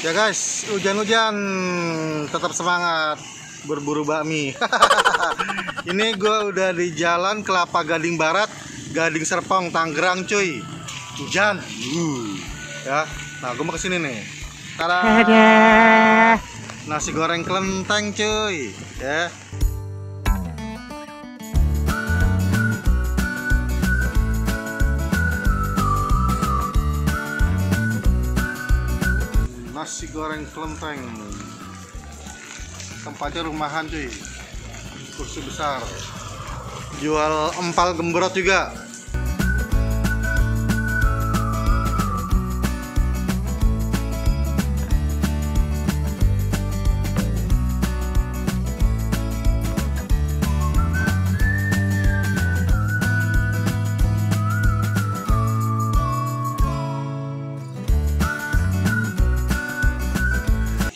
Ya guys, hujan-hujan tetap semangat berburu bakmi. Ini gue udah di Jalan Kelapa Gading Barat, Gading Serpong, Tangerang cuy. Hujan. Ya. Nah, gue mau kesini nih. Tada. Nasi goreng kelenteng cuy. Ya. Nasi goreng kelenteng, tempatnya rumahan cuy, kursi besar, jual empal gembrot juga.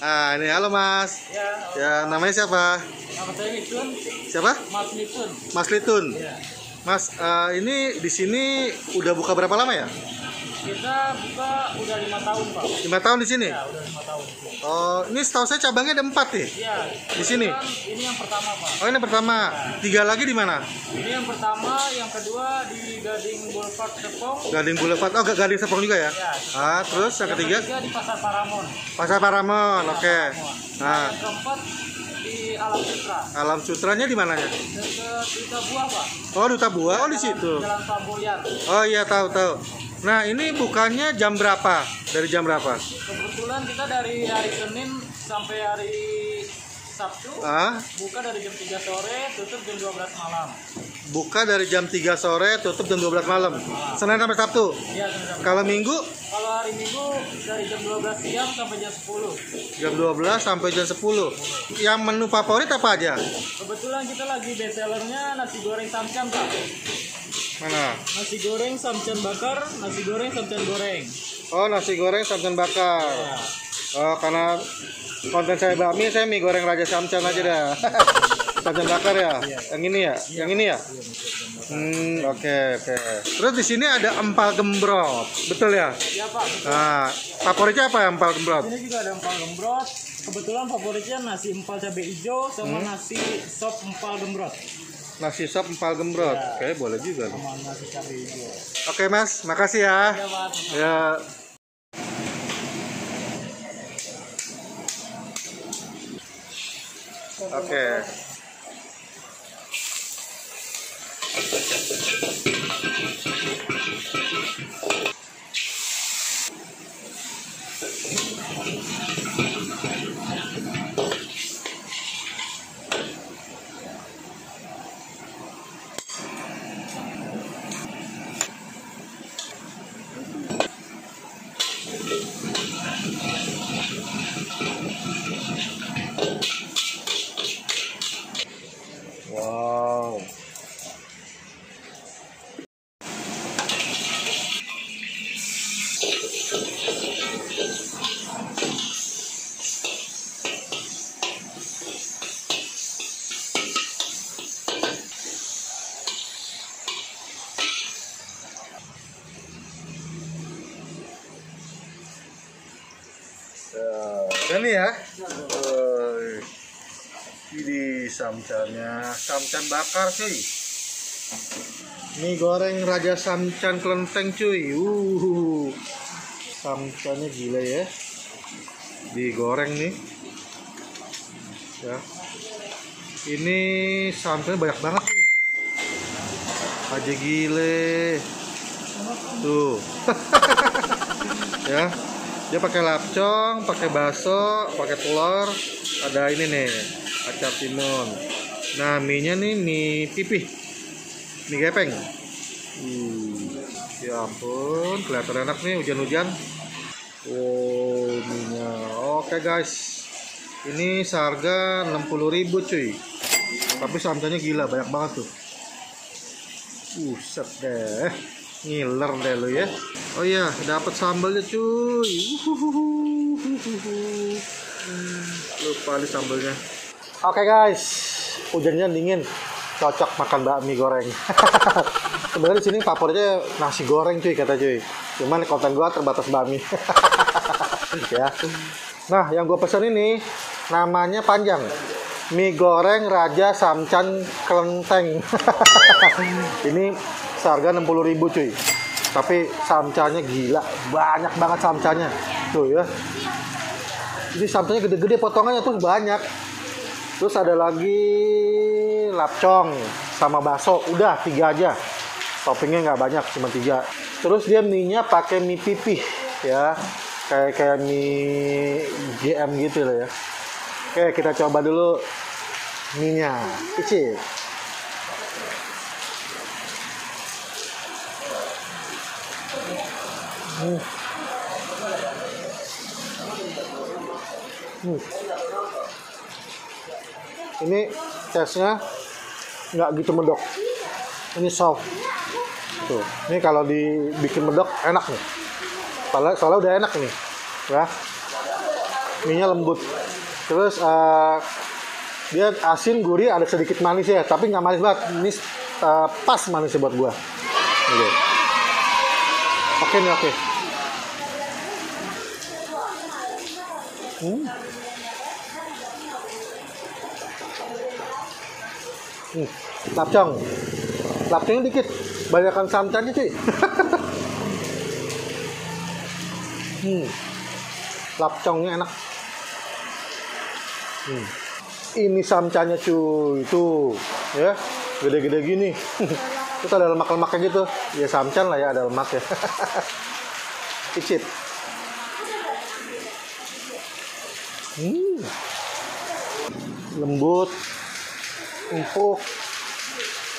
Nah, ini halo Mas. Ya, namanya siapa? Nama saya Litun. Siapa? Mas Litun. Mas Litun. Ya. Mas, ini di sini udah buka berapa lama ya? Kita buka udah 5 tahun, Pak. 5 tahun di sini? Ya, udah 5 tahun. Oh, ini setahu saya cabangnya ada 4 nih. Iya. Di sini? Ini yang pertama, Pak. Oh, ini yang pertama. 3 lagi di mana? Ini yang pertama, yang kedua di Gading Boulevard Serpong. Gading Boulevard. Oh, Gading Serpong juga ya? Ya. Terus yang ketiga? Di Pasar Paramon. Pasar Paramon. Ya, Oke. Paramon. Nah, Yang keempat di Alam Sutra. Alam Sutranya di mananya? Dekat Duta Buah, Pak. Oh, Duta Buah. Oh, di situ. Jalan Pamboyan. Oh iya, tahu. Nah, ini bukannya jam berapa? Dari jam berapa? Kebetulan kita dari hari Senin sampai hari Sabtu buka dari jam 3 sore, tutup jam 12 malam. Buka dari jam 3 sore, tutup jam 12 malam. Senin sampai Sabtu. Iya, Senin. Kalau Minggu? Kalau hari Minggu dari jam 12 siang sampai jam 10. Jam 12 sampai jam 10. Yang menu favorit apa aja? Kebetulan kita lagi best sellernya nasi goreng samcan, Pak. Mana? Nasi goreng samcan bakar, nasi goreng samcan goreng. Oh, nasi goreng samcan bakar. Ya. Oh, karena konten saya bakmi, saya mie goreng Raja Samcan aja dah. Samcan bakar ya? Yang ini ya? Yang ini ya? Oke. Terus di sini ada empal gembrot, betul ya? Iya, Pak. Betul. Nah, favoritnya apa ya empal gembrot? Ini juga ada empal gembrot. Kebetulan favoritnya nasi empal cabai hijau sama nasi sop empal gembrot. Nasi sop empal gembrot. Ya. Oke, boleh juga. Sama nasi cabai hijau. Oke, Mas, makasih ya. Iya, Pak. Ya. Oke. Wow. Dan nih ya. Ini samcannya, samcan bakar cuy. Mie goreng Raja Samcan kelenteng cuy. Samcannya gila ya. Digoreng nih. Ya. Ini samcannya banyak banget cuy. Aja gile. Tuh. Ya. Dia pakai lapcong, pakai bakso, pakai telur, ada ini nih, acar timun. Nah, mie-nya nih mie pipih, mie gepeng. Ya ampun, kelihatan enak nih hujan-hujan. Wow, mie-nya. Oke guys, ini seharga 60.000 cuy. Tapi samcannya gila, banyak banget tuh. Set deh. Ngiler deh lo ya. Oh iya, dapat sambalnya cuy. Lupa nih sambalnya. Oke guys, hujannya dingin, cocok makan bakmi goreng. Sebenarnya di sini favoritnya nasi goreng cuy kata cuy. Cuman konten gua terbatas bakmi. Ya. Nah, yang gue pesen ini namanya panjang. Mie goreng Raja Samcan Kelenteng. Ini seharga 60.000 cuy. Tapi samcannya gila, banyak banget samcannya. Tuh ya. Ini samcannya gede-gede potongannya tuh banyak. Terus ada lagi lapcong sama bakso. Udah 3 aja. Toppingnya nggak banyak, cuma 3. Terus dia mie-nya pakai mie pipih ya. Kayak mie GM gitu loh ya. Oke, kita coba dulu mie-nya. Icip. Ini tesnya nggak gitu medok. Ini soft. Tuh, ini kalau dibikin medok enak nih. Soalnya udah enak nih, ya. Mie-nya lembut. Terus dia asin, gurih, ada sedikit manis ya, tapi nggak manis banget. Ini pas manisnya buat gua. Oke. Oke nih, oke. Lapcongnya dikit, banyakkan samcannya cuy. Lapcongnya enak. Ini samcannya cuy, tuh ya, gede-gede gini. Terus ada lemak-lemaknya gitu. Ya samcan lah ya, ada lemak ya. Icip. Lembut, empuk.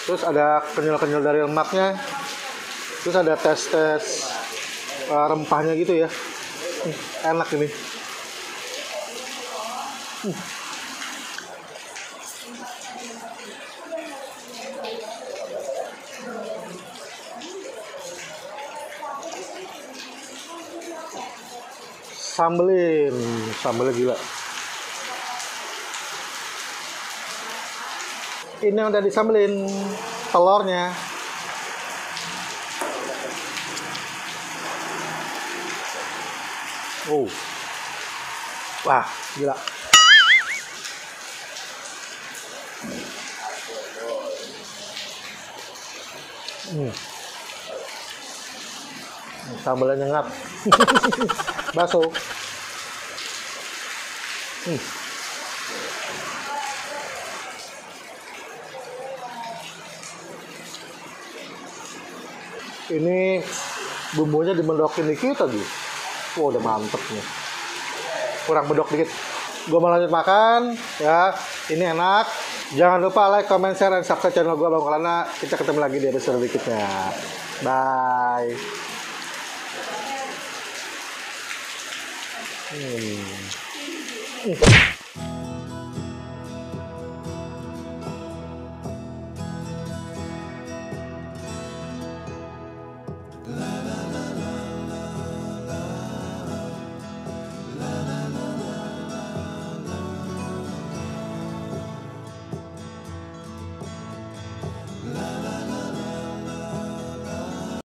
Terus ada kenyal-kenyal dari lemaknya. Terus ada tes rempahnya gitu ya. Enak ini. Sambelnya gila. Ini yang udah disambelin telurnya. Oh, wah gila. Sambelnya nyengat. Bakso. Ini bumbunya dimendokin dikit tadi. Wow, udah mantep nih. Kurang medok dikit. Gue mau lanjut makan ya. Ini enak. Jangan lupa like, comment, share, dan subscribe channel gue Bang Kelana. Kita ketemu lagi di episode berikutnya. Bye.